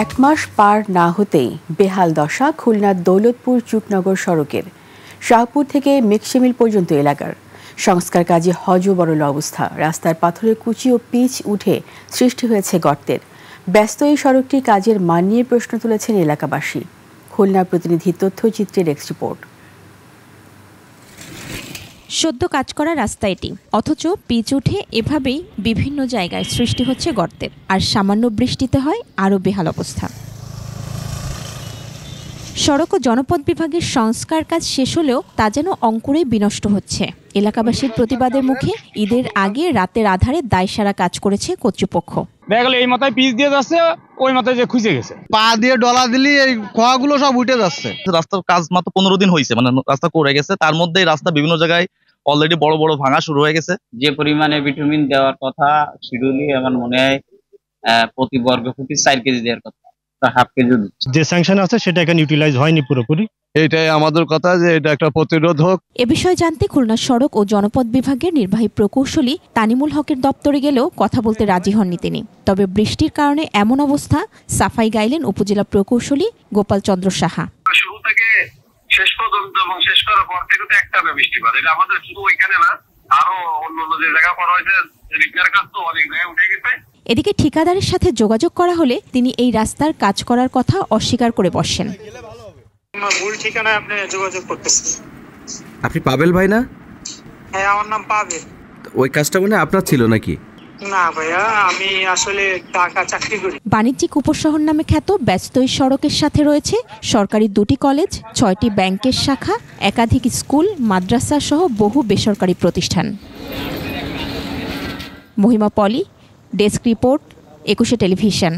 এক মাস পার না হতেই বেহাল দশা খুলনার দৌলতপুর চুকনগর সড়কের। শাহপুর থেকে মেকশিমিল পর্যন্ত এলাকার সংস্কার কাজে হযবরল অবস্থা। রাস্তার পাথরের কুচি ও পিচ উঠে সৃষ্টি হয়েছে গর্তের। ব্যস্ত এই সড়কটি কাজের মান নিয়ে প্রশ্ন তুলেছেন এলাকাবাসী। খুলনার প্রতিনিধি তথ্যচিত্রের ডেস্ক রিপোর্ট। সদ্য কাজ করা রাস্তা এটি, অথচ পিচ উঠে এভাবেই বিভিন্ন জায়গায় সৃষ্টি হচ্ছে গর্তের। আর সামান্য বৃষ্টিতে হয় আরও বেহাল অবস্থা। সড়ক ও জনপদ বিভাগের সংস্কার কাজ শেষ হলেও তা যেন অঙ্কুরে বিনষ্ট হচ্ছে। এলাকাবাসীর প্রতিবাদের মুখে ঈদের আগে রাতের আধারে দায়সারা কাজ করেছে কর্তৃপক্ষ। এই মাথায় পিচ দিয়ে যাচ্ছে, ওই মাথায় যে খুঁজে গেছে, পা দিয়ে ডলা দিলি এই খোয়াগুলো সব উঠে যাচ্ছে। রাস্তার কাজ মাত্র 15 দিন হয়েছে, মানে রাস্তা করে গেছে, তার মধ্যে রাস্তা বিভিন্ন জায়গায় অলরেডি বড় বড় ভাঙা শুরু হয়ে গেছে। যে পরিমাণে ভিটামিন দেওয়ার কথা শিডিউলি আমার মনে হয় প্রতি বর্গ ফুটে 4 কেজি দেওয়ার কথা, তা হাফ কেজি দিচ্ছে। যে স্যাংশন আছে সেটা এখানে ইউটিলাইজ হয়নি পুরোপুরি। এইটাই আমাদের কথা যে এটা একটা প্রতিরোধ হোক। এ বিষয়ে জানতে খুলনা সড়ক ও জনপদ বিভাগের নির্বাহী প্রকৌশলী তানিমুল হকের দপ্তরে গেলেও কথা বলতে রাজি হননি তিনি। তবে বৃষ্টির কারণে এমন অবস্থা সাফাই গাইলেন উপজেলা প্রকৌশলী গোপাল চন্দ্র সাহা। শুরু থেকে শেষ পর্যন্ত এবং শেষ করার পর থেকে তো একটা বৃষ্টিপাত, এটা আমাদের শুধু ওইখানে না, আরো অন্য যে জায়গা করা হয়েছে রিপেয়ার কাজ তো অনেক জায়গায় উঠে গেছে। এদিকে ঠিকাদারের সাথে যোগাযোগ করা হলে তিনি এই রাস্তার কাজ করার কথা অস্বীকার করে বসেন। ভুল ঠিকানায় আপনি যোগাযোগ করতেছেন। আপনি পাবেল ভাই না? হ্যাঁ, আমার নাম পাবেল। ওই কাজটা মানে আপনার ছিল নাকি? না ভাইয়া, আমি আসলে ঢাকা চাকরি করি। বাণিজ্যিক উপশহর নামে খ্যাত ব্যস্ত এই সড়কের সাথে রয়েছে সরকারি 2টি কলেজ, 6টি ব্যাংকের শাখা, একাধিক স্কুল, মাদ্রাসা সহ বহু বেসরকারি প্রতিষ্ঠান। মহিমা পলি, ডেস্ক রিপোর্ট, 21 টেলিভিশন।